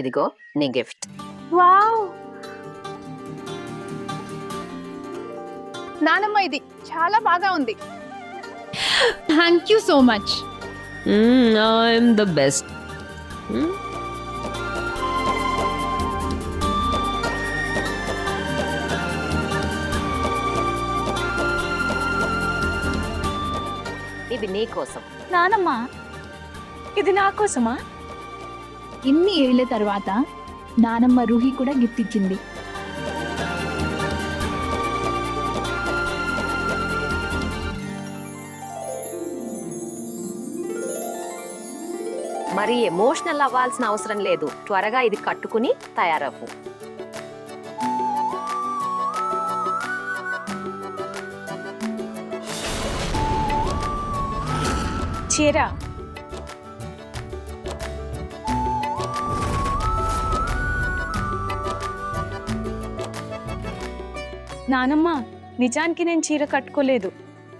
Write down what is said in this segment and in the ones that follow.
ఇదిగో నీ gift. Wow, నానమ్మ ఇది చాలా బాగా ఉంది. Thank you so much. I'm the best. ఇది నీ కోసం. నానమ్మ, ఇది నా కోసమా? ఇన్ని ఏళ్ల తర్వాత నానమ్మ రూహి కూడా గిఫ్ట్ ఇచ్చింది. మరి ఎమోషనల్ అవ్వాల్సిన అవసరం లేదు. త్వరగా ఇది కట్టుకుని తయారవ్వు. చీర నానమ్మ, నిజానికి నేను చీర కట్టుకోలేదు,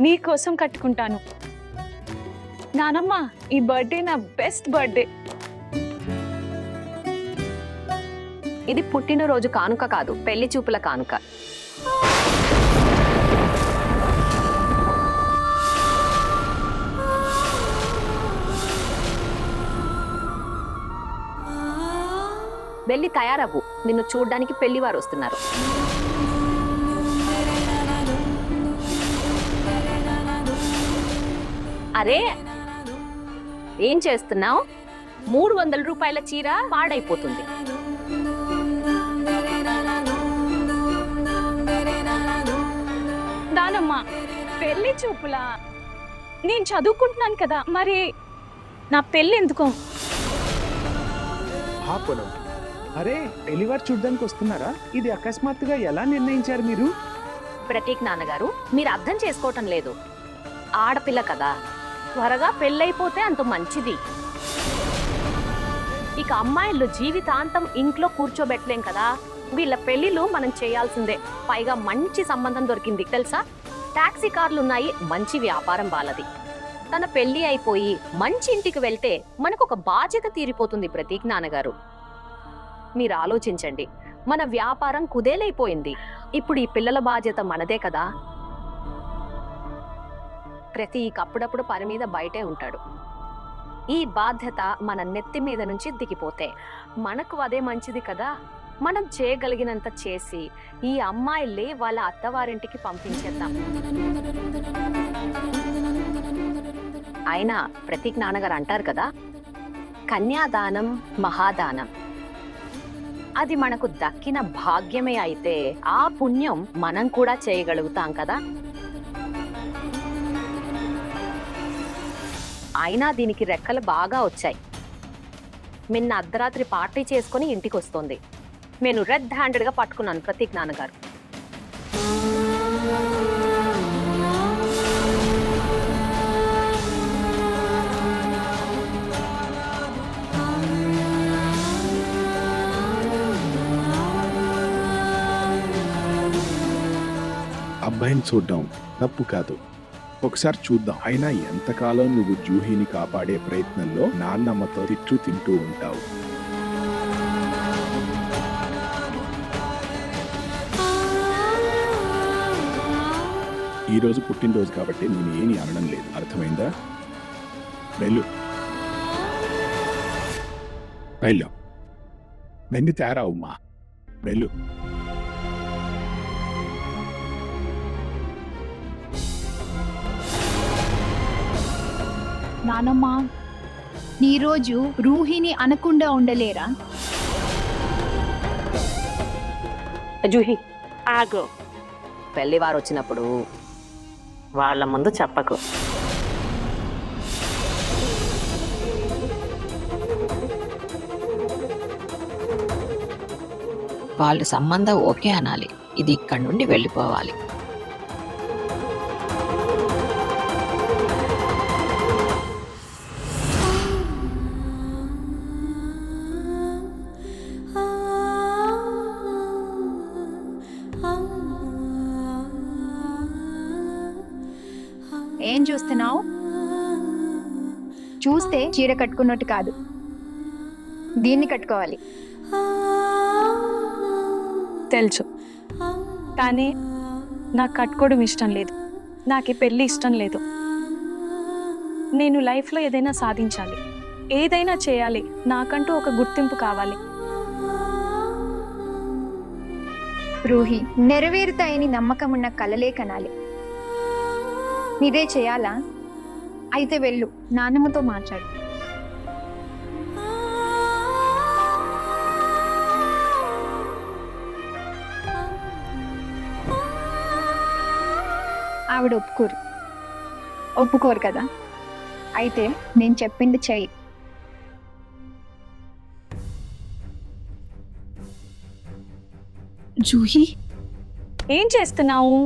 నీ కోసం కట్టుకుంటాను. నానమ్మ, ఈ బర్త్డే నా బెస్ట్ బర్త్డే. ఇది పుట్టినరోజు కానుక కాదు, పెళ్లి చూపుల కానుక. వెళ్ళి తయారవ్వు, నిన్ను చూడ్డానికి పెళ్లివారు వస్తున్నారు. అరే, ఏం చేస్తున్నావు? 300 రూపాయల చీర పాడైపోతుంది. నానమ్మ, పెళ్లి చూపులా? నేను చదువుకుంటున్నాను కదా, మరి నా పెళ్లి ఎందుకో? పొలం. అరే, పెళ్లివారు చూడ్డానికి వస్తున్నారా? ఇది అకస్మాత్తుగా ఎలా నిర్ణయించారు మీరు? ప్రతీక్ నాన్నగారు, మీరు అర్థం చేసుకోవటం లేదు. ఆడపిల్ల కదా, త్వరగా పెళ్ళైపోతే అంత మంచిది. ఇక అమ్మాయిలు జీవితాంతం ఇంట్లో కూర్చోబెట్టలేం కదా, వీళ్ళ పెళ్లిళ్ళు మనం చేయాల్సిందే. పైగా మంచి సంబంధం దొరికింది తెలుసా? టాక్సీ కార్లు ఉన్నాయి, మంచి వ్యాపారం వాళ్ళది. తన పెళ్లి అయిపోయి మంచి ఇంటికి వెళ్తే మనకు ఒక బాధ్యత తీరిపోతుంది. ప్రతీక్ నాన్నగారు, మీరు ఆలోచించండి. మన వ్యాపారం కుదేలైపోయింది, ఇప్పుడు ఈ పిల్లల బాధ్యత మనదే కదా. ప్రతీక్ అప్పుడప్పుడు పని మీద బయటే ఉంటాడు. ఈ బాధ్యత మన నెత్తి మీద నుంచి దిగిపోతే మనకు అదే మంచిది కదా. మనం చేయగలిగినంత చేసి ఈ అమ్మాయిల్ని వాళ్ళ అత్తవారింటికి పంపించేద్దాం. అయినా ప్రతీక్ నాన్నగారు అంటారు కదా, కన్యాదానం మహాదానం. అది మనకు దక్కిన భాగ్యమే అయితే ఆ పుణ్యం మనం కూడా చేయగలుగుతాం కదా. అయినా దీనికి రెక్కలు బాగా వచ్చాయి. నిన్న అర్ధరాత్రి పార్టీ చేసుకుని ఇంటికి వస్తుంది. నేను రెడ్ హ్యాండెడ్గా పట్టుకున్నాను ప్రతీక్ నాన్నగారు. అబ్బాయిని చూడ్డం తప్పు కాదు, ఒకసారి చూద్దాం. అయినా ఎంతకాలం నువ్వు జూహీని కాపాడే ప్రయత్నంలో నాన్నమ్మతో తిట్టు తింటూ ఉంటావు. ఈ రోజు పుట్టినరోజు కాబట్టి నేను ఏమీ అనడం లేదు, అర్థమైందా? వెళ్ళు వెళ్ళు, వెండి తేరావుమ్మా, వెళ్ళు. నానమ్మ, ఈరోజు రూహిని అనకుండా ఉండలేరా? జూహి ఆగు, పెళ్లివారు వచ్చినప్పుడు వాళ్ళ ముందు చెప్పకు. వాళ్ళు సంబంధం ఓకే అనాలి, ఇది ఇక్కడి నుండి వెళ్ళిపోవాలి. ఏం చూస్తున్నావు? చూస్తే చీర కట్టుకున్నట్టు కాదు. దీన్ని కట్టుకోవాలి. తెలుసు, కానీ నాకు కట్టుకోవడం ఇష్టం లేదు. నాకు ఈ పెళ్ళి ఇష్టం లేదు. నేను లైఫ్లో ఏదైనా సాధించాలి, ఏదైనా చేయాలి. నాకంటూ ఒక గుర్తింపు కావాలి. రూహి, నెరవేరుతాయని నమ్మకం ఉన్న కలలే కనాలి. ఇదే చేయాలా? అయితే వెళ్ళు, నాన్నమ్మతో మాట్లాడు. ఆవిడ ఒప్పుకోరు కదా? అయితే నేను చెప్పింది చెయ్యి. జూహి, ఏం చేస్తున్నావు?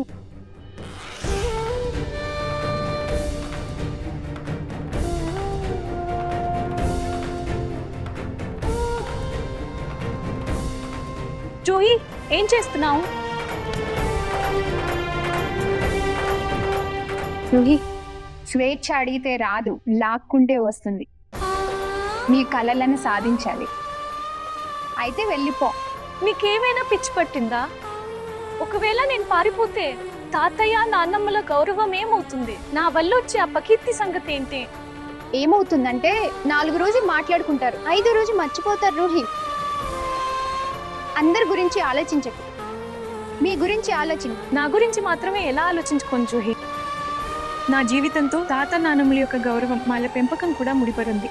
జూహి, ఏం చేస్తున్నావు? రూహి, స్వేచ్ఛ అడిగితే రాదు, లాక్కుంటే వస్తుంది. నీ కలలను సాధించాలి. అయితే వెళ్ళిపో. నీకేమైనా పిచ్చి పట్టిందా? ఒకవేళ నేను పారిపోతే తాతయ్య నాన్నమ్మల గౌరవం ఏమవుతుంది? నా వల్ల వచ్చే అపకీర్తి సంగతి ఏంటి? ఏమవుతుందంటే 4 రోజులు మాట్లాడుకుంటారు, 5వ రోజు మర్చిపోతారు. రూహి, అందరి గురించి ఆలోచించకు, మీ గురించి ఆలోచించు. నా గురించి మాత్రమే ఎలా ఆలోచించుకోను జూహి. నా జీవితంతో తాత నాన్నమ్మల యొక్క గౌరవం, వాళ్ళ పెంపకం కూడా ముడిపడింది.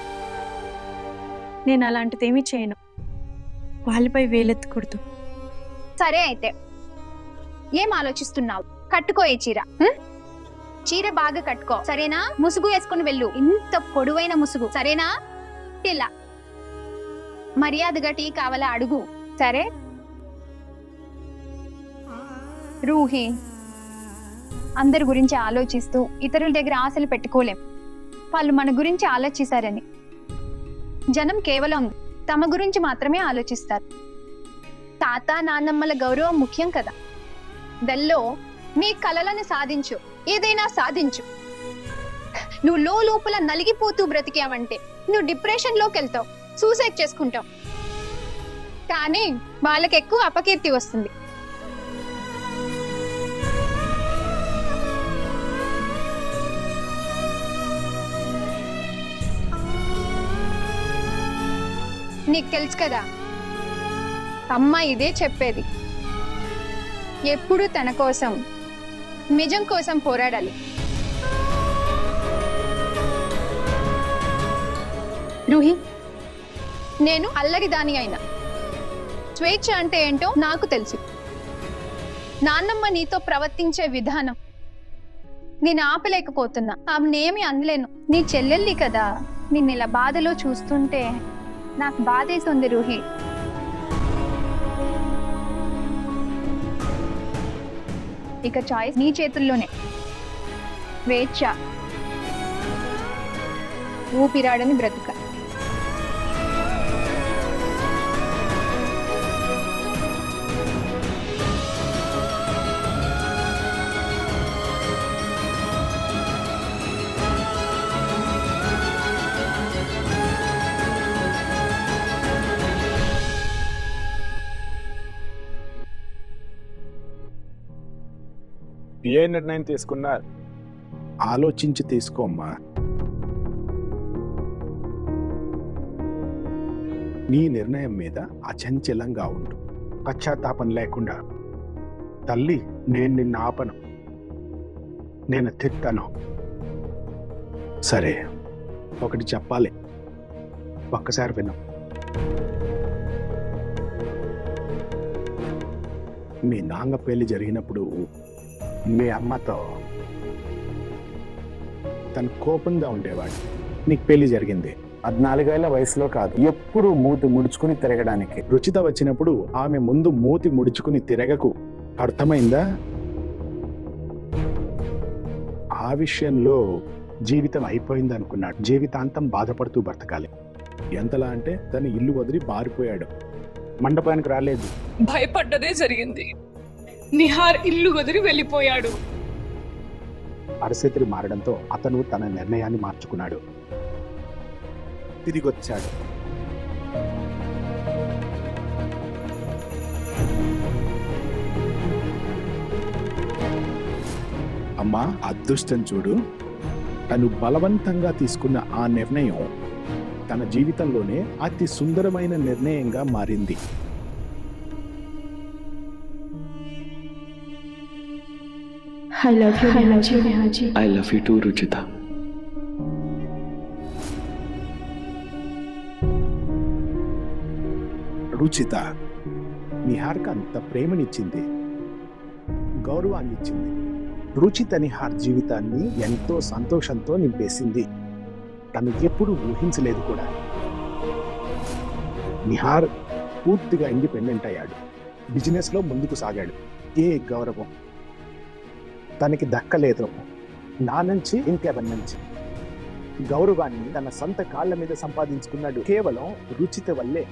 నేను అలాంటిదేమీ చేయను. వాళ్ళపై వేలెత్తకూడదు. సరే, అయితే ఏం ఆలోచిస్తున్నావు? కట్టుకో ఈ చీర. చీర బాగా కట్టుకో, సరేనా? ముసుగు వేసుకుని వెళ్ళు, ఇంత పొడవైన ముసుగు, సరేనా? ఇలా మర్యాదగా టీ కావాలా అడుగు, సరే? రూహి, అందరి గురించి ఆలోచిస్తూ ఇతరుల దగ్గర ఆశలు పెట్టుకోలేం. వాళ్ళు మన గురించి ఆలోచిస్తారని. జనం కేవలం తమ గురించి మాత్రమే ఆలోచిస్తారు. తాత నాన్నమ్మల గౌరవం ముఖ్యం కదా. దల్లో నీ కలలను సాధించు, ఏదైనా సాధించు. నువ్వు లోపల నలిగిపోతూ బ్రతికావంటే నువ్వు డిప్రెషన్లోకి వెళ్తావు, సూసైడ్ చేసుకుంటావు. కానీ వాళ్ళకి ఎక్కువ అపకీర్తి వస్తుంది. నీకు తెలుసు కదా, అమ్మ ఇదే చెప్పేది, ఎప్పుడు తన కోసం, నిజం కోసం పోరాడాలి. రూహి, నేను అల్లరిదాని అయినా స్వేచ్ఛ అంటే ఏంటో నాకు తెలుసు. నాన్నమ్మ నీతో ప్రవర్తించే విధానం నేను ఆపలేకపోతున్నా. ఆమెనేమి అనలేను. నీ చెల్లెల్ని కదా, నిన్ను ఇలా బాధలో చూస్తుంటే నాకు బాధేస్తుంది. రూహి, ఇక చాయిస్ నీ చేతుల్లోనే. స్వేచ్ఛ, ఊపిరాడని బ్రతుక. ఏ నిర్ణయం తీసుకున్నా ఆలోచించి తీసుకోమ్మా. నీ నిర్ణయం మీద అచంచలంగా ఉండు, పశ్చాత్తాపం లేకుండా. తల్లి, నేను నిన్ను ఆపను, నేను తిట్టను. సరే, ఒకటి చెప్పాలి, ఒక్కసారి విను. మీ నాన్న పెళ్లి జరిగినప్పుడు మీ అమ్మతో తను కోపంగా ఉండేవాడు. నీకు పెళ్లి జరిగింది 14 ఏళ్ల వయసులో కాదు, ఎప్పుడు మూతి ముడుచుకుని తిరగడానికి. రుచిత వచ్చినప్పుడు ఆమె ముందు మూతి ముడుచుకుని తిరగకు, అర్థమైందా? ఆ విషయంలో జీవితం అయిపోయింది అనుకున్నాడు. జీవితాంతం బాధపడుతూ బ్రతకాలి. ఎంతలా అంటే తను ఇల్లు వదిలి పారిపోయాడు, మండపానికి రాలేదు. భయపడ్డదే జరిగింది. నిహార్ ఇల్లు వదిలి వెళ్ళిపోయాడు. పరిస్థితులు మారడంతో అతను తన నిర్ణయాన్ని మార్చుకున్నాడు, తిరిగొచ్చాడు. అమ్మా అదృష్టం చూడు, తను బలవంతంగా తీసుకున్న ఆ నిర్ణయం తన జీవితంలోనే అతి సుందరమైన నిర్ణయంగా మారింది. I love you, Nehaji. I love you too, Ruchita. Ruchita నిహార్కి అంత ప్రేమనిచ్చింది, గౌరవాన్ని ఇచ్చింది. రుచిత నిహార్ జీవితాన్ని ఎంతో సంతోషంతో నింపేసింది. తను ఎప్పుడూ ఊహించలేదు కూడా. నిహార్ పూర్తిగా ఇండిపెండెంట్ అయ్యాడు, బిజినెస్లో ముందుకు సాగాడు. ఏ గౌరవం తనకి దక్కలేదు, నా నుంచి ఇంకెవరి నుంచి. గౌరవాన్ని తన సొంత కాళ్ళ మీద సంపాదించుకున్నాడు కేవలం రుచిత వల్లే.